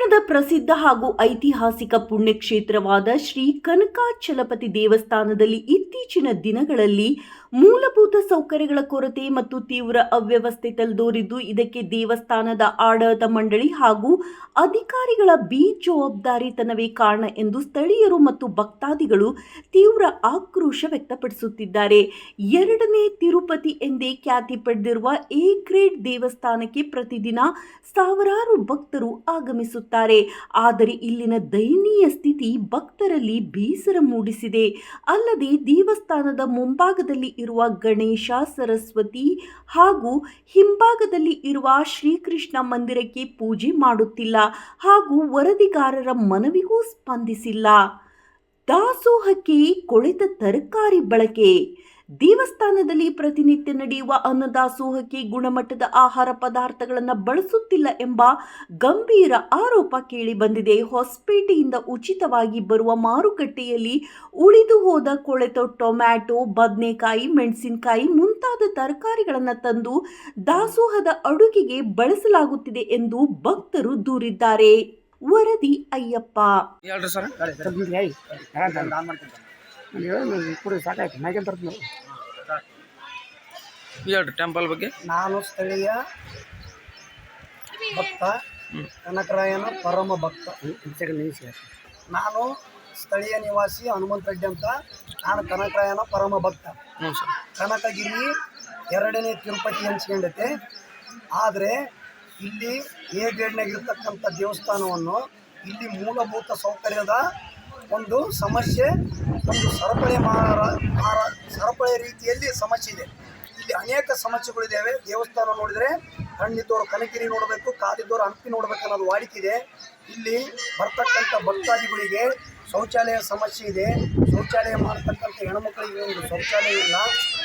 ಪಟ್ಟಣದ ಪ್ರಸಿದ್ಧ ಹಾಗೂ ಐತಿಹಾಸಿಕ ಪುಣ್ಯಕ್ಷೇತ್ರವಾದ ಶ್ರೀ ಕನಕಾಚಲಪತಿ ದೇವಸ್ಥಾನದಲ್ಲಿ ಇತ್ತೀಚಿನ ದಿನಗಳಲ್ಲಿ ಮೂಲಭೂತ ಸೌಕರ್ಯಗಳ ಕೊರತೆ ಮತ್ತು ತೀವ್ರ ಅವ್ಯವಸ್ಥೆ ತಲೆದೋರಿದ್ದು, ಇದಕ್ಕೆ ದೇವಸ್ಥಾನದ ಆಡಳಿತ ಮಂಡಳಿ ಹಾಗೂ ಅಧಿಕಾರಿಗಳ ಬೇಜವಾಬ್ದಾರಿತನವೇ ಕಾರಣ ಎಂದು ಸ್ಥಳೀಯರು ಮತ್ತು ಭಕ್ತಾದಿಗಳು ತೀವ್ರ ಆಕ್ರೋಶ ವ್ಯಕ್ತಪಡಿಸುತ್ತಿದ್ದಾರೆ. ಎರಡನೇ ತಿರುಪತಿ ಎಂದೇ ಖ್ಯಾತಿ ಪಡೆದಿರುವ ಎ ಗ್ರೇಡ್ ದೇವಸ್ಥಾನಕ್ಕೆ ಪ್ರತಿದಿನ ಸಾವಿರಾರು ಭಕ್ತರು ಆಗಮಿಸುತ್ತಾರೆ. ಆದರೆ ಇಲ್ಲಿನ ದಯನೀಯ ಸ್ಥಿತಿ ಭಕ್ತರಲ್ಲಿ ಬೇಸರ ಮೂಡಿಸಿದೆ. ಅಲ್ಲದೆ ದೇವಸ್ಥಾನದ ಮುಂಭಾಗದಲ್ಲಿ ಇರುವ ಗಣೇಶ, ಸರಸ್ವತಿ ಹಾಗೂ ಹಿಂಭಾಗದಲ್ಲಿ ಇರುವ ಶ್ರೀಕೃಷ್ಣ ಮಂದಿರಕ್ಕೆ ಪೂಜೆ ಮಾಡುತ್ತಿಲ್ಲ ಹಾಗೂ ವರದಿಗಾರರ ಮನವಿಗೂ ಸ್ಪಂದಿಸಿಲ್ಲ. ದಾಸೋಹಕ್ಕೆ ಕೊಳೆತ ತರಕಾರಿ ಬಳಕೆ. ದೇವಸ್ಥಾನದಲ್ಲಿ ಪ್ರತಿನಿತ್ಯ ನಡೆಯುವ ಅನ್ನದಾಸೋಹಕ್ಕೆ ಗುಣಮಟ್ಟದ ಆಹಾರ ಪದಾರ್ಥಗಳನ್ನು ಬಳಸುತ್ತಿಲ್ಲ ಎಂಬ ಗಂಭೀರ ಆರೋಪ ಕೇಳಿಬಂದಿದೆ. ಹೊಸಪೇಟೆಯಿಂದ ಉಚಿತವಾಗಿ ಬರುವ ಮಾರುಕಟ್ಟೆಯಲ್ಲಿ ಉಳಿದು ಹೋದ ಕೊಳೆತ ಟೊಮ್ಯಾಟೊ, ಬದನೆಕಾಯಿ, ಮೆಣಸಿನಕಾಯಿ ಮುಂತಾದ ತರಕಾರಿಗಳನ್ನು ತಂದು ದಾಸೋಹದ ಅಡುಗೆಗೆ ಬಳಸಲಾಗುತ್ತಿದೆ ಎಂದು ಭಕ್ತರು ದೂರಿದ್ದಾರೆ. ವರದಿ ಅಯ್ಯಪ್ಪ. ಟೆಂಪಲ್ ಬಗ್ಗೆ ನಾನು ಸ್ಥಳೀಯ ಭಕ್ತ, ಕನಕರಾಯನ ಪರಮ ಭಕ್ತ. ನಾನು ಸ್ಥಳೀಯ ನಿವಾಸಿ ಹನುಮಂತ ರೆಡ್ಡಿ ಅಂತ. ನಾನು ಕನಕರಾಯನ ಪರಮ ಭಕ್ತ. ಕನಕಗಿರಿ ಎರಡನೇ ತಿರುಪತಿ ಅನ್ಸ್ಕೊಂಡೈತೆ. ಆದರೆ ಇಲ್ಲಿ ಎ ಗ್ರೇಡ್ನಾಗಿರ್ತಕ್ಕಂಥ ದೇವಸ್ಥಾನವನ್ನು ಇಲ್ಲಿ ಮೂಲಭೂತ ಸೌಕರ್ಯದ ಒಂದು ಸಮಸ್ಯೆ, ಒಂದು ಸರಪಳಿ ರೀತಿಯಲ್ಲಿ ಸಮಸ್ಯೆ ಇದೆ. ಇಲ್ಲಿ ಅನೇಕ ಸಮಸ್ಯೆಗಳಿದ್ದಾವೆ. ದೇವಸ್ಥಾನ ನೋಡಿದರೆ ಕಣ್ಣಿದ್ದವರು ಕನಕಗಿರಿ ನೋಡಬೇಕು, ಕಾಲಿದ್ದವರು ಹಂಪಿ ನೋಡಬೇಕು ಅನ್ನೋದು ವಾಡಿಕೆ. ಇಲ್ಲಿ ಬರ್ತಕ್ಕಂಥ ಭಕ್ತಾದಿಗಳಿಗೆ ಶೌಚಾಲಯ ಸಮಸ್ಯೆ ಇದೆ. ಶೌಚಾಲಯ ಮಾಡ್ತಕ್ಕಂಥ ಹೆಣ್ಮಕ್ಳಿಗೆ ಒಂದು ಶೌಚಾಲಯ ಇಲ್ಲ.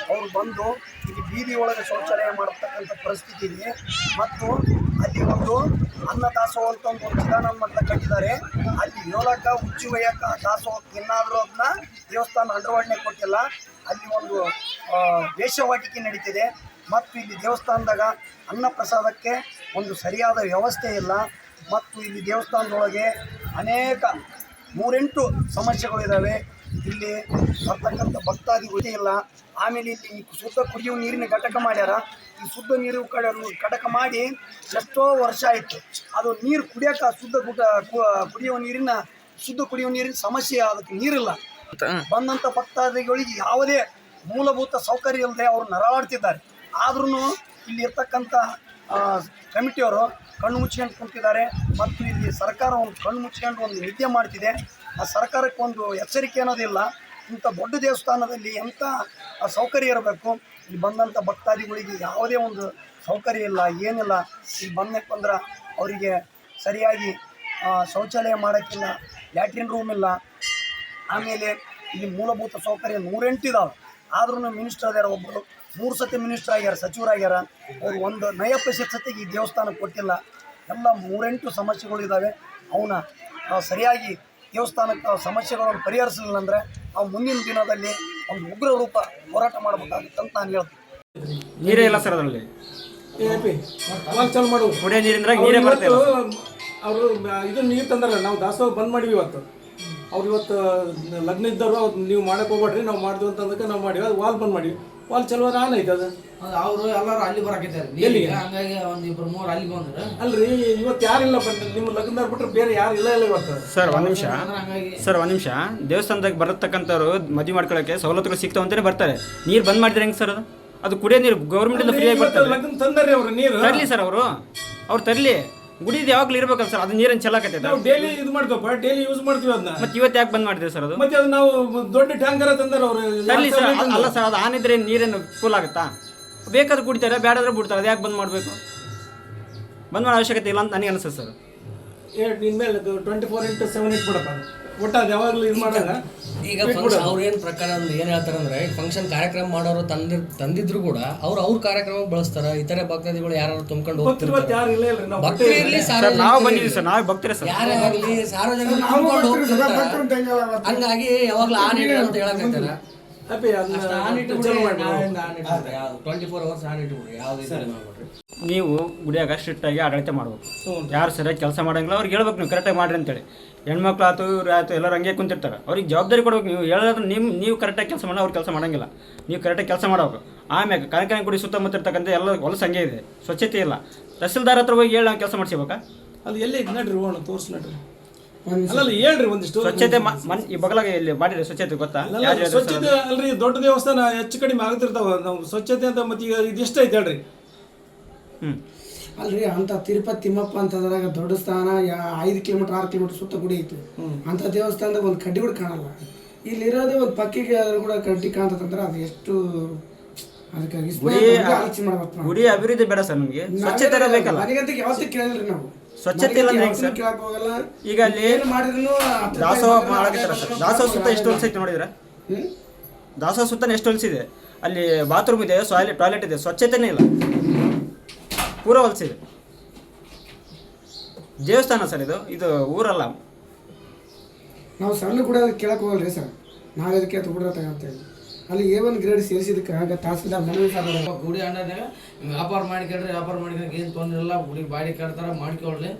ಅವರು ಬಂದು ಇಲ್ಲಿ ಬೀದಿ ಒಳಗೆ ಶೌಚಾಲಯ ಮಾಡತಕ್ಕಂಥ ಪರಿಸ್ಥಿತಿ ಇದೆ. ಮತ್ತು ಅಲ್ಲಿ ಒಂದು ಅನ್ನದಾಸೋಹ ಅಂತ ಒಂದು ಚಿದಾನಂದ ಮಠ ಕಟ್ಟಿದ್ದಾರೆ. ಅಲ್ಲಿ ಏಳಕ್ಕ ಉಚ್ಚಿ ಒಯ್ಯಕ್ಕ ದಾಸೋಹಕ್ಕೆ ಇನ್ನಾದರೂ ಅದನ್ನ ದೇವಸ್ಥಾನ ಅಂಡರ್ವಾಡನೆ ಕೊಟ್ಟಿಲ್ಲ. ಅಲ್ಲಿ ಒಂದು ವೇಷವಾಟಿಕೆ ನಡೀತಿದೆ. ಮತ್ತು ಇಲ್ಲಿ ದೇವಸ್ಥಾನದಾಗ ಅನ್ನ ಪ್ರಸಾದಕ್ಕೆ ಒಂದು ಸರಿಯಾದ ವ್ಯವಸ್ಥೆ ಇಲ್ಲ. ಮತ್ತು ಇಲ್ಲಿ ದೇವಸ್ಥಾನದೊಳಗೆ ಅನೇಕ 3-8 ಸಮಸ್ಯೆಗಳಿದ್ದಾವೆ. ಇಲ್ಲಿ ಬರ್ತಕ್ಕಂಥ ಭಕ್ತಾದಿಗಳು ಇಲ್ಲ. ಆಮೇಲೆ ಇಲ್ಲಿ ಶುದ್ಧ ಕುಡಿಯುವ ನೀರಿನ ಘಟಕ ಮಾಡ್ಯಾರ. ಈ ಶುದ್ಧ ನೀರು ಘಟಕ ಮಾಡಿ ಎಷ್ಟೋ ವರ್ಷ ಆಯಿತು. ಅದು ನೀರು ಕುಡಿಯೋಕೆ ಶುದ್ಧ ಕುಡಿಯುವ ನೀರಿನ ಸಮಸ್ಯೆ, ಅದಕ್ಕೆ ನೀರಿಲ್ಲ. ಬಂದಂಥ ಭಕ್ತಾದಿಗಳಿಗೆ ಯಾವುದೇ ಮೂಲಭೂತ ಸೌಕರ್ಯ ಇಲ್ಲದೆ ಅವರು ನರಳಾಡ್ತಿದ್ದಾರೆ. ಆದ್ರೂ ಇಲ್ಲಿ ಇರ್ತಕ್ಕಂಥ ಕಮಿಟಿಯವರು ಕಣ್ಣು ಮುಚ್ಕೊಂಡು ಕುಂತಿದ್ದಾರೆ. ಮತ್ತು ಇಲ್ಲಿ ಸರ್ಕಾರ ಒಂದು ಕಣ್ಣು ಮುಚ್ಕೊಂಡು ಒಂದು ನಿದ್ದೆ ಮಾಡ್ತಿದೆ. ಆ ಸರ್ಕಾರಕ್ಕೆ ಒಂದು ಎಚ್ಚರಿಕೆ ಅನ್ನೋದಿಲ್ಲ. ಇಂಥ ದೊಡ್ಡ ದೇವಸ್ಥಾನದಲ್ಲಿ ಎಂಥ ಸೌಕರ್ಯ ಇರಬೇಕು. ಇಲ್ಲಿ ಬಂದಂಥ ಭಕ್ತಾದಿಗಳಿಗೆ ಯಾವುದೇ ಒಂದು ಸೌಕರ್ಯ ಇಲ್ಲ, ಏನಿಲ್ಲ. ಇಲ್ಲಿ ಬಂದಪ್ಪ ಅಂದ್ರೆ ಅವರಿಗೆ ಸರಿಯಾಗಿ ಶೌಚಾಲಯ ಮಾಡೋಕ್ಕಿಲ್ಲ, ಲ್ಯಾಟ್ರಿನ್ ರೂಮ್ ಇಲ್ಲ. ಆಮೇಲೆ ಇಲ್ಲಿ ಮೂಲಭೂತ ಸೌಕರ್ಯ 108 ಇದಾವೆ. ಆದ್ರೂ ಮಿನಿಸ್ಟರ್ ಆಗ್ಯಾರ, ಒಬ್ಬರು 3 ಸತಿ ಮಿನಿಸ್ಟರ್ ಆಗ್ಯಾರ, ಸಚಿವರಾಗ್ಯಾರ. ಅವರು ಒಂದು ನಯ ಪೈಸೆಗೆ ಈ ದೇವಸ್ಥಾನಕ್ಕೆ ಕೊಟ್ಟಿಲ್ಲ. ಎಲ್ಲ 3-8 ಸಮಸ್ಯೆಗಳಿದ್ದಾವೆ. ಅವನ್ನ ಸರಿಯಾಗಿ ದೇವಸ್ಥಾನಕ್ಕೆ ಸಮಸ್ಯೆಗಳನ್ನು ಪರಿಹರಿಸಲಿಲ್ಲ ಅಂದರೆ ನಾವು ಮುಂದಿನ ದಿನದಲ್ಲಿ ಒಂದು ಉಗ್ರ ರೂಪ ಹೋರಾಟ ಮಾಡಬೇಕಾಗುತ್ತೆ ಅಂತ ನಾನು ಹೇಳ್ತೀನಿ. ನೀರೇ ಇಲ್ಲ ಸರ್ ಅದರಲ್ಲಿ. ಚಾಲು ಮಾಡು ಕುಡಿಯೋ ನೀರಿಂದ ನೀರೇ ಬರುತ್ತೆ. ಅವರು ಇದು ನೀರು ತಂದಾರ. ನಾವು ದಾಸೋಹ ಬಂದ್ ಮಾಡಿವಿ ಇವತ್ತು. ಅವ್ರು ಇವತ್ತು ಲಗ್ನ ಇದ್ದವರು ಅವ್ರು ನೀವು ಮಾಡಕ್ಕೆ ಹೋಗ್ಬೇಡ್ರಿ, ನಾವು ಮಾಡಿದ್ವಿ ಅಂತಂದಕ್ಕೆ ನಾವು ಮಾಡಿವಿ. ಅದು ವಾಲ್ ಬಂದ್ ಮಾಡಿವಿ. ವಾಲ್ ಚಲೋ ಆನ್ ಐತೆ ಅದು. ಅವರು ಎಲ್ಲರೂ ಅಲ್ಲಿ ಬರಾಕಿದ್ದಾರೆ. ಹಂಗಾಗಿ ಒಂದು 2-3 ಅಲ್ಲಿ ಬಂದ್ರೆ ಅಲ್ರಿ ಇವತ್ತು ಯಾರಿಲ್ಲ ಬಂದ್ರೆ ನಿಮ್ಮ ಲಗ್ನದವ್ರು ಬಿಟ್ರೆ ಬೇರೆ ಯಾರು ಇಲ್ಲ ಇವತ್ತು. ಸರ್ ಒಂದ್ ನಿಮಿಷ ದೇವಸ್ಥಾನದಾಗ ಬರತಕ್ಕಂಥವ್ರು ಮದುವೆ ಮಾಡ್ಕೊಳ್ಳೋಕೆ ಸವಲತ್ತುಗಳು ಸಿಗ್ತಾವ ಅಂತಾನೆ ಬರ್ತಾರೆ. ನೀರು ಬಂದ್ ಮಾಡಿದ್ರೆ ಹೆಂಗೆ ಸರ್? ಅದು ಕುಡಿಯೋ ನೀರು ಗೌರ್ಮೆಂಟ್ ಇಂದ ಫ್ರೀ ಆಗಿ ಬರ್ತಾರೆ. ಲಗ್ನ ತಂದಾರೆ ಅವರು ನೀರು ತರಲಿ ಸರ್, ಅವ್ರು ತರಲಿ. ಗುಡಿದು ಯಾವಾಗಲೂ ಇರ್ಬೇಕಲ್ಲ ಸರ್, ಅದು ನೀರನ್ನು ಚೆಲ್ಲಕತ್ತೆ. ನಾವು ಡೈಲಿ ಇದು ಮಾಡ್ತೀವಪ್ಪ, ಡೈಲಿ ಯೂಸ್ ಮಾಡ್ತೀವಿ ಅದನ್ನ. ಮತ್ತೆ ಇವತ್ತು ಯಾಕೆ ಬಂದ್ ಮಾಡಿದ್ರಿ ಸರ್? ಅದು ಮತ್ತೆ ಅದು ನಾವು ದೊಡ್ಡ ಟ್ಯಾಂಕರ್ ತಂದಾರ ಅವರು. ತರಲಿ ಸರ್. ಅಲ್ಲ ಸರ್, ಅದು ಆನ್ ಇದ್ರೆ ನೀರೇನು ಫುಲ್ ಆಗುತ್ತಾ? ಬೇಕಾದ್ರೆ ಕುಡಿತಾರೆ, ಬೇಡಾದ್ರೆ ಬಿಡ್ತಾರೆ. ಅದು ಯಾಕೆ ಬಂದ್ ಮಾಡಬೇಕು? ಬಂದ್ ಮಾಡೋ ಅವಶ್ಯಕತೆ ಇಲ್ಲ ಅಂತ ನನಗೆ ಅನಿಸುತ್ತೆ ಸರ್. ನಿನ್ಮೇಲೆ 24/7 ಇಟ್ಬಿಡಪ್ಪ. ಒಟ್ಟು ಅದು ಯಾವಾಗಲೂ ಇದು ಮಾಡಲ್ಲ. ಈಗ ಅವ್ರು ಏನು ಪ್ರಕಾರ ಏನು ಹೇಳ್ತಾರೆ ಅಂದ್ರೆ, ಫಂಕ್ಷನ್ ಕಾರ್ಯಕ್ರಮ ಮಾಡೋರು ತಂದಿದ್ರು ಕೂಡ ಅವ್ರ ಕಾರ್ಯಕ್ರಮ ಬಳಸ್ತಾರ. ಇತರೆ ಭಕ್ತಾದಿಗಳು ಯಾರು ತುಂಬ್ಕೊಂಡು ಹೋಗ್ತಿರ್ತಾರೆ. ಭಕ್ತರು ಇರ್ಲಿ, ನಾವು ಬಂದಿದ್ದೀವಿ ಸರ್, ನಾವು ಭಕ್ತರೇ ಸರ್. ಯಾರೇ ಆಗಲಿ ಸಾರ್ವಜನಿಕರು ತುಂಬ್ಕೊಂಡು ಹೋಗ್ತಿರ್ತಾರೆ. ಹಂಗಾಗಿ ಯಾವಾಗಲೂ ಆನ್ ಇಡ್ರಿ ಅಂತ ಹೇಳಕೈತಾರ. ಅಪ್ಪಿ ಅದನ್ನ ಚಲೋ ಮಾಡಿ 24 hours ಆನ್ ಇಟ್ಬಿಡ್ರಿ, ಯಾವುದೇ ಇದು ಮಾಡ್ಬಿಡ್ರಿ. ನೀವು ಗುಡಿಯಾಗ ಸ್ಟ್ರಿಕ್ಟಾಗಿ ಆಡಳಿತ ಮಾಡ್ಬೇಕು. ಯಾರು ಸರಿಯಾಗಿ ಕೆಲಸ ಮಾಡಂಗಿಲ್ಲ ಅವ್ರಿಗೆ ಹೇಳ್ಬೇಕು ನೀವು ಕರೆಕ್ಟಾಗಿ ಮಾಡ್ರಿ ಅಂತೇಳಿ. ಹೆಣ್ಮಕ್ಳು ಆಯ್ತು ಇವ್ರು ಆಯ್ತು ಎಲ್ಲರೂ ಹಂಗೆ ಕುಂತಿರ್ತಾರೆ, ಅವ್ರಿಗೆ ಜವಾಬ್ದಾರಿ ಕೊಡ್ಬೇಕು. ನೀವು ಹೇಳೋದು ನೀವು ಕರೆಕ್ಟಾಗಿ ಕೆಲಸ ಮಾಡೋ ಅವ್ರು ಕೆಲಸ ಮಾಡಂಗಿಲ್ಲ. ನೀವು ಕರೆಕ್ಟಾಗಿ ಕೆಲಸ ಮಾಡಬೇಕು. ಆಮ್ಯಾಗ ಕನಕನ ಗುಡಿ ಸುತ್ತಮುತ್ತ ಇರ್ತಕ್ಕಂಥ ಎಲ್ಲ ಹೊಲಸು ಹಂಗೆ ಇದೆ, ಸ್ವಚ್ಛತೆ ಇಲ್ಲ. ತಹಸೀಲ್ದಾರ್ ಹತ್ರ ಹೋಗಿ ಹೇಳಿ ನಾವು ಕೆಲಸ ಮಾಡಿಸ್ಬೇಕಾ? ಅದು ಎಲ್ಲಿ ನಡ್ರಿ ಹೋಗೋಣ ತೋರಿಸಿ ನಡ್ರಿ. ಅಲ್ಲ ಹೇಳ್ರಿ ಒಂದಿಷ್ಟು ಸ್ವಚ್ಛತೆ ಈ ಬಗಲಾಗ ಇಲ್ಲಿ ಮಾಡಿರಿ ಸ್ವಚ್ಛತೆ ಗೊತ್ತಾ? ಸ್ವಚ್ಛತೆ ಅಲ್ರಿ, ದೊಡ್ಡ ದೇವಸ್ಥಾನ ಹೆಚ್ಚು ಕಡಿಮೆ ಆಗ್ತಿರ್ತಾವ. ನಾವು ಸ್ವಚ್ಛತೆ ಅಂತ ಮತ್ತೆ ಈಗ ಇದು ಎಷ್ಟು ಐತೆ ಹೇಳ್ರಿ. ಅಲ್ರಿ ಅಂತ ತಿರುಪತಿ ತಿಮ್ಮಪ್ಪ ಅಂತದ್ರಾಗ ದೊಡ್ಡ ಸ್ಥಾನ 5 ಕಿಲೋಮೀಟರ್ 6 ಕಿಲೋಮೀಟರ್ ಸುತ್ತ ಗುಡಿ ಐತಿ. ಅಂತ ದೇವಸ್ಥಾನದಾಗ ಒಂದು ಕಡ್ಡಿ ಕೂಡ ಕಾಣಲ್ಲ. ಇಲ್ಲಿರೋದೇ ಒಂದು ಪಕ್ಕಿಗೆ ಅದ್ರ ಕೂಡ ಕಡ್ಡಿ ಕಾಣ್ತಂದ್ರೆ ಅದು ಎಷ್ಟು ಅದಕ್ಕಾಗಿ ಆಲೋಚನೆ ಮಾಡ್ಬೇಕು. ಗುಡಿ ಅಭಿವೃದ್ಧಿ ಬೇಡ ಸರ್ ನಮಗೆ, ಸ್ವಚ್ಛತೆ ಬೇಕಲ್ಲ. ನನಗಂತ ಯಾವತ್ತೂ ಕೇಳಿದ್ರಿ ನಾವು ಸ್ವಚ್ಛತೆ ಇಲ್ಲ ಅಂದ್ರೆ ಹೆಂಗೆ ಸರ್? ಕೇಳಕ್ ಹೋಗಲ್ಲ. ಈಗ ಅಲ್ಲಿ ಏನು ಮಾಡಿದ್ರು ದಾಸೋಹ ಮಾಡಕತ್ತಾರ ಸರ್. ದಾಸೋಹ ಸುತ್ತ ಎಷ್ಟು ಹೊಲಸ ಐತೆ ನೋಡಿದ್ರೆ? ದಾಸೋಹ ಸುತ್ತ ಎಷ್ಟು ಹೊಲಸಿದೆ? ಅಲ್ಲಿ ಬಾತ್ರೂಮ್ ಇದೆ, ಟಾಯ್ಲೆಟ್ ಇದೆ, ಸ್ವಚ್ಛತೆನೇ ಇಲ್ಲ, ಪೂರ ಹೊಲಸಿದೆ. ದೇವಸ್ಥಾನ ಸರ್ ಇದು ಊರಲ್ಲ. ನಾವು ಸಣ್ಣ ಕೂಡ ಕೇಳಕ್ ಹೋಗಲ್ರಿ ಸರ್. ನಾವು ಅದಕ್ಕೆ ಕೂಡ ತಗೊಂತೇವೆ. ಅಲ್ಲಿ A1 ಗ್ರೇಡ್ ಸೇರಿಸಿದಕ್ಕೆ ಆಗ ತಹಸೀಲ್ದಾರ್ ಮನವಿ ಸಾಲ ಗುಡಿ ಅಂಡಾಗ ವ್ಯಾಪಾರ ಮಾಡ್ಕೊಂಡ್ರೆ ಏನು ತೊಂದರೆ ಇಲ್ಲ. ಗುಡಿ ಬಾಡಿ ಕಟ್ತಾರೆ ಮಾಡ್ಕೊಳ್ಳಿ.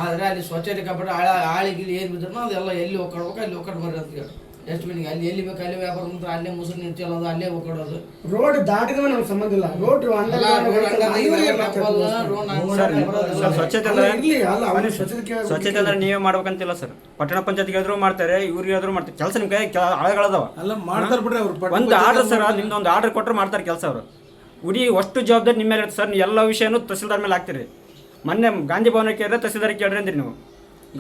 ಆದರೆ ಅಲ್ಲಿ ಸ್ವಚ್ಛತೆ ಕಾಪಾಡಿ ಆಳಿಗಿಲಿ ಏನು ಬಿದ್ರೂ ಅದೆಲ್ಲ ಎಲ್ಲಿ ಹೋಗ್ಕೊಡ್ಬೇಕು ಅಲ್ಲಿ ಹೋಗ್ಕೊಂಡು ಬರ್ರಿ ಅಂತ ಹೇಳಿ. ಎಷ್ಟು ಮೀನಿಗೆ ಅಲ್ಲಿ ಎಲ್ಲಿ ಬೇಕು ಅಲ್ಲಿ ವ್ಯಾಪಾರ ಮುಂದೆ ಅಲ್ಲೇ ಮುಸುರು ನಿಂತಿರೋದು, ಅಲ್ಲೇ ಹೋಗ್ಕೊಡೋದು. ರೋಡ್ ದಾಟಿದ್ರೆ ನಮ್ಗೆ ಸಂಬಂಧ ಇಲ್ಲ. ರೋಡ್ ಸ್ವಚ್ಛತೆ ಸ್ವಚ್ಛತೆ ಅಂದ್ರೆ ನೀವೇ ಮಾಡ್ಬೇಕಂತಿಲ್ಲ ಸರ್. ಪಟ್ಟಣ ಪಂಚಾಯತ್ಗೆ ಆದ್ರೂ ಮಾಡ್ತಾರೆ, ಇವ್ರಿಗೆ ಆದ್ರೂ ಮಾಡ್ತಾರೆ. ಕೆಲಸ ನಿಮ್ ಕೈ ಆಳಗಳದಾವ. ಅಲ್ಲ ಮಾಡ್ತಾರೆ ಬಿಡ್ರಿ ಅವ್ರು. ಒಂದು ಆರ್ಡರ್ ಸರ್, ನಿಮ್ದು ಒಂದು ಆರ್ಡರ್ ಕೊಟ್ಟರೆ ಮಾಡ್ತಾರೆ ಕೆಲಸ ಅವರು. ಗುಡಿ ಅಷ್ಟು ಜವಾಬ್ದಾರಿ ನಿಮ್ಮ ಮೇಲೆ ಇರುತ್ತೆ ಸರ್. ನೀವು ಎಲ್ಲ ವಿಷಯನೂ ತಹಸೀಲ್ದಾರ್ ಮೇಲೆ ಹಾಕ್ತೀರಿ. ಮೊನ್ನೆ ಗಾಂಧಿ ಭವನಕ್ಕೆ ಕೇಳಿದ್ರೆ ತಹಸೀಲ್ದಾರ್ ಕೇಳ್ರಿ ಅಂದ್ರಿ ನೀವು.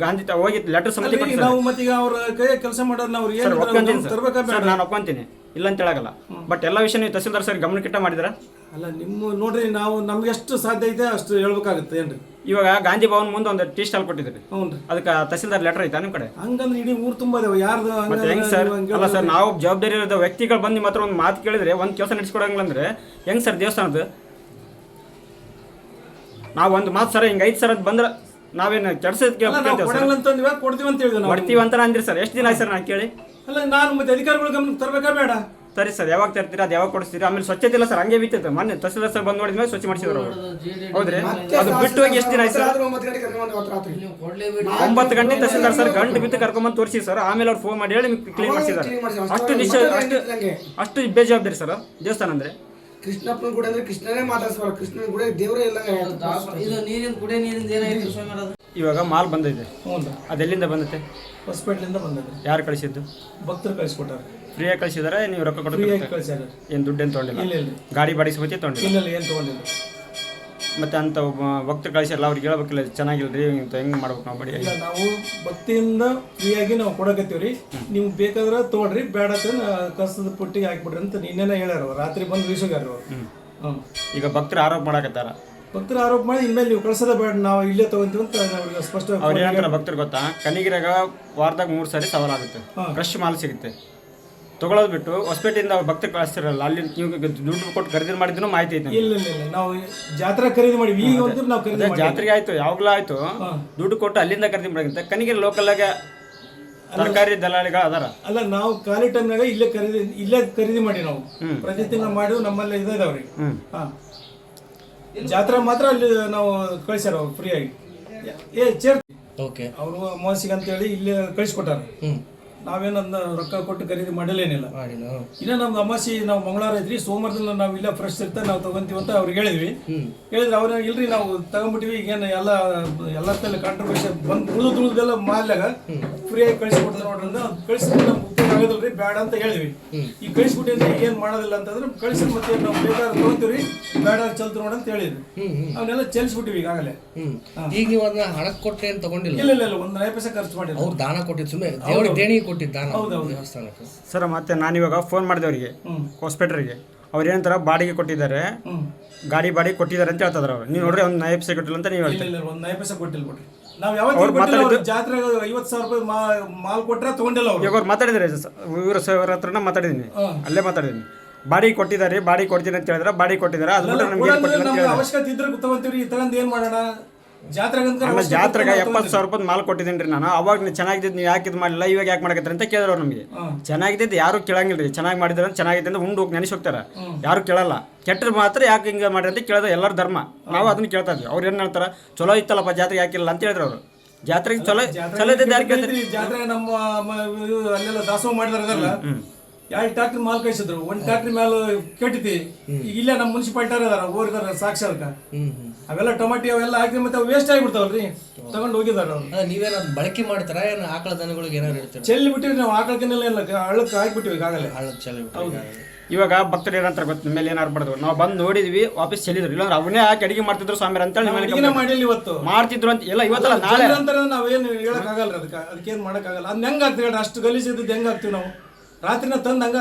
ಗಾಂಧಿ ಹೋಗಿ ಲೆಟರ್ ಸಮಿತಿ ಕೊಟ್ಟು ನಾವು ಮತ್ತೀಗ ಅವ್ರ ಕೈ ಕೆಲಸ ಮಾಡೋರು ನಾವು ಸರ್ ನಾನು ಒಪ್ಕೊಂತೀನಿ, ಇಲ್ಲ ಅಂತ ಹೇಳಲ್ಲ. ಬಟ್ ಎಲ್ಲ ವಿಷಯ ನೀವು ತಹಸೀಲ್ದಾರ್ ಸರ್ ಗಮನಕ್ಕಿಟ್ಟ ಮಾಡಿದ್ರ? ಅಲ್ಲ ನಿಮ್ಮ ನೋಡ್ರಿ, ನಾವು ನಮ್ಗೆ ಎಷ್ಟು ಸಾಧ್ಯ ಐತೆ ಅಷ್ಟು ಹೇಳ್ಬೇಕಾಗುತ್ತೆ ಏನ್ರಿ. ಇವಾಗ ಗಾಂಧಿ ಭವನ್ ಮುಂದೆ ಒಂದು ಟೀ ಸ್ಟಾಲ್ ಕೊಟ್ಟಿದ್ರಿ, ಹ್ಞೂ ಅದಕ್ಕೆ ತಹಸೀಲ್ದಾರ್ ಲೆಟರ್ ಐತಾ ನಿಮ್ಮ ಕಡೆ? ಹಂಗಂದ್ರೆ ಇಡೀ ಊರು ತುಂಬ ಇದಾವೆ. ಯಾರ್ದು ಹೆಂಗ್ ಸರ್? ಅಲ್ಲ ಸರ್, ನಾವು ಜವಾಬ್ದಾರಿ ಇರೋದು ವ್ಯಕ್ತಿಗಳು ಬಂದು ನಿಮ್ಮ ಹತ್ರ ಒಂದು ಮಾತು ಕೇಳಿದ್ರೆ ಒಂದು ಕೆಲಸ ನಡೆಸ್ಕೊಡಂಗಿಲ್ಲ ಅಂದ್ರೆ ಹೆಂಗ್ ಸರ್? ದೇವಸ್ಥಾನದ ನಾವು ಒಂದು ಮಾತು ಸರ್ ಹಿಂಗೆ ಐದು ಸರ್ ಅದು ಬಂದ್ರೆ ನಾವೇನು ಕೆಡ್ಸೋದಕ್ಕೆ ಕೊಡ್ತೀವಿ ಅಂತ ಹೇಳಿದ್ವಿ. ಕೊಡ್ತೀವಿ ಅಂತ ಅಂದ್ರಿ ಸರ್. ಎಷ್ಟು ದಿನ ಆಯ್ತು ಸರ್ ನಾನು ಕೇಳಿ? ಅಲ್ಲ ನಾನು ಮತ್ತೆ ಅಧಿಕಾರಿಗಳ ಗಮನಕ್ಕೆ ತರಬೇಕಾ ಬೇಡ? ಸರಿ ಸರ್, ಯಾವಾಗ ತರ್ತೀರಿ ಅದು ಯಾವಾಗ ಕೊಡಿಸ್ತೀರಿ? ಆಮೇಲೆ ಸ್ವಚ್ಛತೆ ಇಲ್ಲ ಸರ್, ಹಂಗೆ ಬಿತ್ತೈತೆ. ಮೊನ್ನೆ ತಹಸೀಲ್ದಾರ್ ಸರ್ ಬಂದು ನೋಡಿದ್ಮೇಲೆ ಸ್ವಚ್ಛ ಮಾಡಿಸಿದ್ರು ಅವರು. ಹೌದ್ರಿ? ಅದು ಬಿಟ್ಟು ಹೋಗಿ ಎಷ್ಟು ದಿನ ಆಯ್ತು ಸರ್? 9 ಗಂಟೆ ತಹಸೀಲ್ದಾರ್ ಸರ್ ಗಂಟು ಬಿತ್ತು ಕರ್ಕೊಂಬಂದು ತೋರಿಸಿ ಸರ್. ಆಮೇಲೆ ಅವ್ರು ಫೋನ್ ಮಾಡಿ ಹೇಳಿ ಕ್ಲೀನ್ ಮಾಡಿಸಿದ್ದಾರೆ. ಅಷ್ಟು ಬೇಜವಾಬ್ದಾರಿ ಸರ್ ದೇವಸ್ಥಾನ ಅಂದ್ರೆ. ಕೃಷ್ಣಪ್ಪನ ಗುಡಿ ಅಂದ್ರೆ ಕೃಷ್ಣನೇ ಮಾತಾಡ್ಸೋಲ್ಲ. ಕೃಷ್ಣನ ಗುಡಿ ದೇವರೇ ಇಲ್ಲ. ಇದು ನೀರಿನ ಕುಡಿಯ ನೀರಿಂದ ಏನಾಯ್ತು ಸ್ವಾಮಿ? ಇವಾಗ ಮಾಲ್ ಬಂದಿದೆ, ಹ್ಞೂ ಅದೆಲ್ಲಿಂದ ಬಂದತ್ತೆ? ಹಾಸ್ಪಿಟ್ಲಿಂದ ಬಂದಿದೆ. ಯಾರು ಕಳಿಸಿದ್ದು? ಭಕ್ತರು ಕಳಿಸ್ಕೊಟ್ಟಾರೆ. ಫ್ರೀಯಾಗಿ ಕಳಿಸಿದಾರೆ? ನೀವು ರೊಕ್ಕ ಕೊಟ್ಟು ಕಳಿಸ್ಯಾರ? ಏನು ದುಡ್ಡೇನು ತೊಗೊಂಡಿಲ್ಲ? ಇಲ್ಲ ಗಾಡಿ ಬಾಡಿ ಸಮೇತ ತೊಗೊಂಡಿಲ್ಲ? ಇಲ್ಲ ಏನು ತೊಗೊಂಡಿಲ್ಲ. ಮತ್ತೆ ಅಂತ ಭಕ್ತರು ಕಳಿಸಿರಲ್ಲ, ಅವ್ರಿಗೆ ಹೇಳ್ಬೇಕಿಲ್ಲ ಚೆನ್ನಾಗಿಲ್ರಿ ಹೆಂಗೆ ಮಾಡ್ಬೇಕು ನಾವು ಬಡಿ? ಇಲ್ಲ, ನಾವು ಭಕ್ತಿಯಿಂದ ಫ್ರೀಯಾಗಿ ನಾವು ಕೊಡಕತ್ತೀವ್ರಿ. ನೀವು ಬೇಕಾದ್ರೆ ತೊಗೊಳ್ರಿ, ಬೇಡ ಕಸದ ಪುಟ್ಟಿಗೆ ಹಾಕ್ಬಿಡ್ರಿ ಅಂತ ನಿನ್ನೆನೇ ಹೇಳ್ಯಾರ. ರಾತ್ರಿ ಬಂದು ವೀಸೋಗ್ಯಾರ ಅವರು. ಈಗ ಭಕ್ತರು ಆರೋಪ ಮಾಡಕತ್ತಾರ. ಭಕ್ತರು ಆರೋಪ ಮಾಡಿ ಇನ್ಮೇಲೆ ನೀವು ಕಳ್ಸೋದ ಬೇಡ, ನಾವು ಇಲ್ಲೇ ತಗೊಂತೀವಿ ಅಂತ ಅವ್ರಿಗೆ ಸ್ಪಷ್ಟ. ಅವ್ರು ಏನಂತಾರೆ ಭಕ್ತರು ಗೊತ್ತಾ? ಕನಿಗಿರಾಗ ವಾರದಾಗ 3 ಸಾರಿ ಸವಾಲಾಗುತ್ತೆ, ಫ್ರೆಶ್ ಮಾಲ್ ಸಿಗುತ್ತೆ. ತಗೊಳ್ಳೋದು ಬಿಟ್ಟು ಹೊಸಪೇಟೆಯಿಂದ ಅವ್ರು ಭಕ್ತರು ಕಳಿಸ್ತಿರಲ್ಲ, ಅಲ್ಲಿ ನೀವು ದುಡ್ಡು ಕೊಟ್ಟು ಖರೀದಿ ಮಾಡಿದ್ರು ಮಾಹಿತಿ ಐತೆ. ಇಲ್ಲ ನಾವು ಜಾತ್ರೆ ಖರೀದಿ ಮಾಡಿವಿ. ಈಗ ಒಂದು ನಾವು ಖರೀದಿ ಜಾತ್ರೆಗೆ ಆಯ್ತು, ಯಾವಾಗಲೂ ಆಯ್ತು, ದುಡ್ಡು ಕೊಟ್ಟು ಅಲ್ಲಿಂದ ಖರೀದಿ ಮಾಡಿದಂತೆ. ಕನಿಗಿರಿ ಲೋಕಲ್ಲಾಗ ತರಕಾರಿ ದಲಾಳಿಗಳು ಅದಾರ. ಅಲ್ಲ, ನಾವು ಖಾಲಿ ಟೈಮ್ನಾಗ ಇಲ್ಲೇ ಖರೀದಿ ಮಾಡಿ ನಾವು ಪ್ರತಿ ತಿಂಗಳು ಮಾಡಿ ನಮ್ಮಲ್ಲಿ ಇದಾವ್ರಿ. ಜಾತ್ರೆ ಮಾತ್ರ ಅಲ್ಲಿ ನಾವು ಕಳಿಸ್ಯಾರ ಫ್ರೀಯಾಗಿ. ಅವರು ಅಮಾವಾಸ್ಯೆಗೆ ಅಂತೇಳಿ ಇಲ್ಲೇ ಕಳಿಸ್ಕೊಟ್ಟಾರ. ನಾವೇನನ್ನ ರೊಕ್ಕ ಕೊಟ್ಟು ಖರೀದಿ ಮಾಡಲೇನಿಲ್ಲ. ಇನ್ನ ನಮ್ದು ಅಮಾವಾಸ್ಯೆ ನಾವು ಮಂಗಳವಾರ ಐತ್ರಿ, ಸೋಮವಾರದಿಂದ ನಾವು ಇಲ್ಲ ಫ್ರೆಶ್ ಇರ್ತಾ ನಾವು ತಗೊಂತೀವಿ ಅಂತ ಅವ್ರಿಗೆ ಹೇಳಿದ್ವಿ. ಹೇಳಿದ್ರೆ ಅವ್ರ ಇಲ್ರಿ ನಾವು ತಗೊಂಡ್ಬಿಟ್ಟಿವಿ, ಈಗೇನು ಎಲ್ಲ ಕಾಂಟ್ರಿಬ್ಯೂಷನ್ ಬಂದು ಉಳಿದೆಲ್ಲ ಮಾಲ್ಯಾಗ ಫ್ರೀಯಾಗಿ ಕಳಿಸ್ಕೊಡ್ತಾರೆ ನೋಡ್ರಿ ಅಂತ. ಕಳಿಸಿದ್ರೆ ನಮ್ಗೆ ಉಪಯೋಗ ಆಗೋದಿಲ್ರಿ, ಬೇಡ ಅಂತ ಹೇಳಿದ್ವಿ. ಈಗ ಕಳಿಸ್ಬಿಟ್ಟಿದ್ರೆ ಏನು ಮಾಡೋದಿಲ್ಲ ಅಂತಂದ್ರೆ ಕಳಿಸಿ ಮತ್ತೆ ನಾವು ಬೇಕಾದ್ರೆ ತಗೊಂತೀವ್ರಿ, ಬೇಡ ಚಲ್ತು ನೋಡಿ ಅಂತ ಹೇಳಿದ್ವಿ. ಅವನ್ನೆಲ್ಲ ಚೆಲ್ಸ್ಬಿಟ್ಟಿವಿ ಈಗಾಗಲೇ. ಈಗ ನೀವು ಅದನ್ನ ಹಣ ಕೊಟ್ಟೆ ಅಂತ ತಗೊಂಡಿಲ್ಲ? ಇಲ್ಲ, 1 ನಯ ಪೈಸೆ ಖರ್ಚು ಮಾಡಿಲ್ಲ. ಅವ್ರು ದಾನ ಕೊಟ್ಟಿದ್ದು ಸುಮ್ಮನೆ ದೇವರಿಗೆ ದೇಣಿಗೆ ಕೊಟ್ಟಿದ್ದ ದೇವಸ್ಥಾನಕ್ಕೆ. ಸರ್ ಮತ್ತೆ ನಾನಿವಾಗ ಫೋನ್ ಮಾಡಿದೆ ಅವರಿಗೆ, ಹಾಸ್ಪಿಟ್ಲಿಗೆ. ಅವ್ರು ಏನಂತಾರ ಬಾಡಿಗೆ ಕೊಟ್ಟಿದ್ದಾರೆ, ಗಾಡಿ ಬಾಡಿಗೆ ಕೊಟ್ಟಿದ್ದಾರೆ ಅಂತ ಹೇಳ್ತಾರ ಅವ್ರು. ನೀವು ನೋಡ್ರಿ 1 ನಯ ಪೈಸೆ ಕೊಟ್ಟಿಲ್ಲ ಅಂತ ನೀವು ಹೇಳ್ತೀರಿ. ಇಲ್ಲ, 1 ನಯ ಪೈಸೆ ಕೊಟ್ಟಿಲ್ಲ ಬಿಡ್ರಿ. ನಾವು ಯಾವತ್ತು ಜಾತ್ರೆ 50,000 ರೂಪಾಯಿ ಮಾಲ್ ಕೊಟ್ಟರೆ ತಗೊಂಡಿಲ್ಲ ಅವ್ರು. ಇವಾಗ ಮಾತಾಡಿದ್ರೆ ಇವ್ರ ಸರ್ ಹತ್ರನ ಮಾತಾಡಿದೀನಿ, ಅಲ್ಲೇ ಮಾತಾಡಿದೀನಿ. ಬಾಡಿಗೆ ಕೊಟ್ಟಿದ್ದಾರೆ, ಬಾಡಿಗೆ ಕೊಡ್ತೀನಿ ಅಂತ ಹೇಳಿದ್ರೆ ಬಾಡಿಗೆ ಕೊಟ್ಟಿದ್ದಾರೆ. ಅದು ನಮ್ಗೆ ಅವಶ್ಯಕತೆ ಇದ್ರೆ ತಗೊಂತೀವ್ರಿ, ತಗೊಂಡು ಏನ್ ಮಾಡೋಣ? ಆಮೇಲೆ ಜಾತ್ರೆಗೆ 70,000 ರೂಪಾಯಿ ಮಾಲ್ ಕೊಟ್ಟಿದ್ದೀನಿ ರೀ ನಾನು. ಅವಾಗ ನೀವು ಚೆನ್ನಾಗಿದ್ದು ನೀವು ಯಾಕೆ ಇದು ಮಾಡಿಲ್ಲ, ಇವಾಗ ಯಾಕೆ ಮಾಡಕತ್ತೀರಿ ಅಂತ ಕೇಳಿದ್ರು ನಮಗೆ. ಚೆನ್ನಾಗಿದ್ದು ಯಾರು ಕೇಳಂಗಿಲ್ಲ ರೀ, ಚೆನ್ನಾಗಿ ಮಾಡಿದ್ರೆ ಚೆನ್ನಾಗಿದೆ ಅಂತ ಉಂಡು ಹೋಗಿ ನೆನೆಸಿ ಹೋಗ್ತಾರೆ, ಯಾರು ಕೇಳಲ್ಲ. ಕೆಟ್ಟರು ಮಾತ್ರ ಯಾಕೆ ಹಿಂಗೆ ಮಾಡಿ ಅಂತ ಕೇಳಿದ್ರೆ ಎಲ್ಲರ ಧರ್ಮ, ನಾವು ಅದನ್ನ ಕೇಳ್ತಾ ಇದ್ವಿ. ಅವ್ರು ಏನು ಹೇಳ್ತಾರೆ, ಚಲೋ ಇತ್ತಲ್ಲಪ್ಪ ಜಾತ್ರೆ ಯಾಕಿಲ್ಲ ಅಂತ ಹೇಳಿದ್ರು ಅವರು. ಜಾತ್ರೆಗೆ ಚಲೋ ಇದ್ದಿದ್ದು ಯಾರು ಕೇಳ್ತಾರೆ? ಜಾತ್ರೆ ನಮ್ಮ ಅಲ್ಲೆಲ್ಲ ದಾಸೋಹ ಮಾಡಿದಾರಲ್ಲ, 2 ಟ್ಯಾಕ್ಟ್ರಿ ಮಾಲ್ ಕಳಿಸಿದ್ರು. 1 ಟ್ಯಾಕ್ಟ್ರಿ ಮೇಲೆ ಕೆಟ್ಟಿತಿ. ಈಗ ಇಲ್ಲೇ ನಮ್ಮ ಮುನ್ಸಿಪಾಲ್ಟಿ ಅದಾರ, ಓರಿದಾರ ಸಾಕ್ಷಾತ್ಕ, ಅವೆಲ್ಲ ಟೊಮಾಟಿ ಅವೆಲ್ಲ ಹಾಕಿ ಮತ್ತೆ ಅವು ವೇಸ್ಟ್ ಆಗಿಬಿಡ್ತಾವಲ್ರಿ, ತಗೊಂಡು ಹೋಗಿದಾರ ಅವ್ರು. ನೀವೇನ ಬಳಕೆ ಮಾಡ್ತಾರ ಏನು ಆಕಳ ದನಗಳಿಗೆ ಏನಾರು ಹೇಳ್ತೀರಾ? ಚೆಲ್ಲಿ ಬಿಟ್ಟಿವಿ ನಾವು, ಆಕಳಕ್ಕೆಲ್ಲ ಹಳ್ಳಕ್ಕೆ ಹಾಕ್ಬಿಟ್ಟಿವಿ ಈಗಾಗಲೇ. ಹಳ್ಳಕ್ಕೆ ಚೆಲ್ಲಿ ಇವಾಗ ಭಕ್ತರು ಏನಂತಾರೆ ಗೊತ್ತ, ಮೇಲೆ ಏನಾರು ಬಡ್ದು ನಾವು ಬಂದು ನೋಡಿದ್ವಿ, ವಾಪಸ್ ಚೆಲ್ಲಿದ್ರು. ಇಲ್ಲಾಂದ್ರೆ ಅವನೇ ಹಾಕಿ ಅಡಿಗೆ ಮಾಡ್ತಿದ್ರು ಸ್ವಾಮಿ ಅಂತೇಳಿ ಮಾಡಿಲ್ಲ ಇವತ್ತು ಮಾಡ್ತಿದ್ರು ಅಂತ ಎಲ್ಲ ಇವತ್ತಲ್ಲ ನಾಳೆ ಅಂತಾರೆ. ನಾವೇನು ಹೇಳಕ್ಕಾಗಲ್ಲ, ಅದಕ್ಕೇನು ಮಾಡಕ್ಕಾಗಲ್ಲ. ಅದ್ ಹೆಂಗ್ ಆಗ್ತೀವಿ ಹೇಳಿ, ಅಷ್ಟು ಗಲೀಜಿದ್ದು ಹೆಂಗ್ ಆಗ್ತೀವಿ ನಾವು? ರಾತ್ರಿನ ತಂದು ಹಂಗ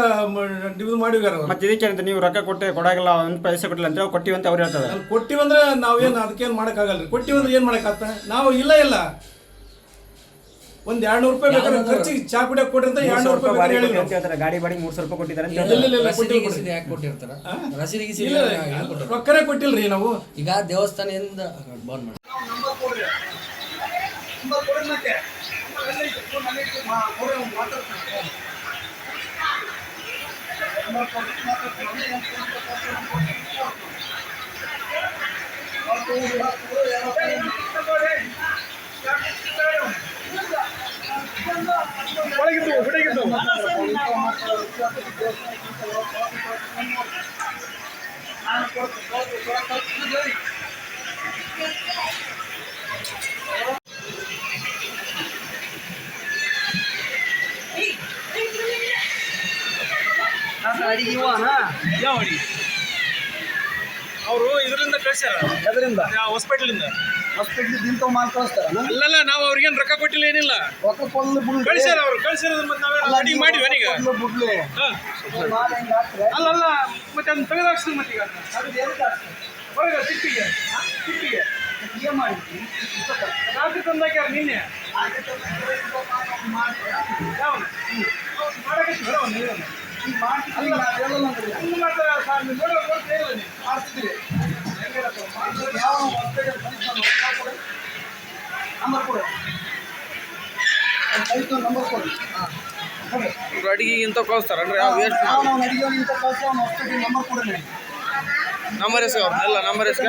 ಇದು ಮಾಡಿವ್ಯಾರ. ಮತ್ತೆ ಇದಕ್ಕೆ ಅಂತ ನೀವು ರೊಕ್ಕ ಕೊಡಾಗಲ್ಲ, ಒಂದು ಪೈಸೆ ಕೊಟ್ಟಿಲ್ಲ ಅಂತ ಕೊಟ್ಟಿವಿ ಅಂತ ಅವ್ರು ಹೇಳ್ತಾರೆ. ಕೊಟ್ಟಿವಂದ್ರೆ ನಾವೇನು ಅದಕ್ಕೇನು ಮಾಡಕ್ಕಾಗಲ್ರಿ. ಕೊಟ್ಟಿವಂದ್ರೆ ಏನ್ ಮಾಡಕ್ಕಾಗ್ತ? ನಾವು ಇಲ್ಲ ಒಂದ್ 200 ರೂಪಾಯಿ ಬೇಕಾದ್ರೆ ಖರ್ಚಿಗೆ ಚಾ ಕುಡಿಯಕ್ ಕೊಡ್ರಿ ಅಂತ 200 ರೂಪಾಯಿ ಹೇಳ್ತಾರೆ. ಗಾಡಿ ಬಾಡಿ 300 ರೂಪಾಯಿ ಕೊಟ್ಟಿದ್ದಾರೆ ಯಾಕೆ ಕೊಟ್ಟಿರ್ತಾರ? ರಸೀದಿ ರೊಕ್ಕನೇ ಕೊಟ್ಟಿಲ್ರಿ ನಾವು. ಈಗ ದೇವಸ್ಥಾನದಿಂದ ಬಂದ್ ಮಾಡಿ ಅವರು ಇದರಿಂದ ಕಳ್ಸ್ಯಾರ. ಅದರಿಂದ ಹಾಸ್ಪಿಟಲಿಂದ ಇಂಥವು ಮಾಲ್ ಕಳಿಸ್ತಾರ. ಅಲ್ಲಲ್ಲ, ನಾವು ಅವ್ರಿಗೇನು ರೊಕ್ಕ ಕೊಟ್ಟಿಲ್ಲ, ಏನಿಲ್ಲ. ರೊಕ್ಕ ಕೊಡ್ಲು ಕಳ್ಸ್ಯಾರ ಅವ್ರು. ಕಳ್ಸಿರೋದು ಮತ್ತೆ ನಾವೇನು ಅಡಿಗೆ ಮಾಡಿವಿ ನನಗೆ. ಬಿಡ್ಲಿ ಮಾಲ್ ಹೆಂಗ್ ಹಾಕ್ತಾರೆ? ಅಲ್ಲಲ್ಲ, ಮತ್ತೆ ಅದನ್ನ ತೆಗೆದಾಕ್ಸಿದ್ರು. ಮತ್ತೆ ಈಗ ಅದು ಎದಕ್ಕೆ ಹಾಕ್ತಾರೆ? ಹೊರಗೆ ಸಿಟ್ಟಿಗೆ ಏನ್ ಮಾಡಿದ್ವಿ? ರಾತ್ರಿ ತಂದಾಕ್ಯಾರ ನಿನ್ನೆ. ಅಡಿಗೆ ಇಂತ ಕಳಿಸ್ತಾರನ್ರಿ? ನಂಬರ್ ಎಸ್ ಅವ್ರನ್ನೆಲ್ಲ ನಂಬರ್ ಎಸ್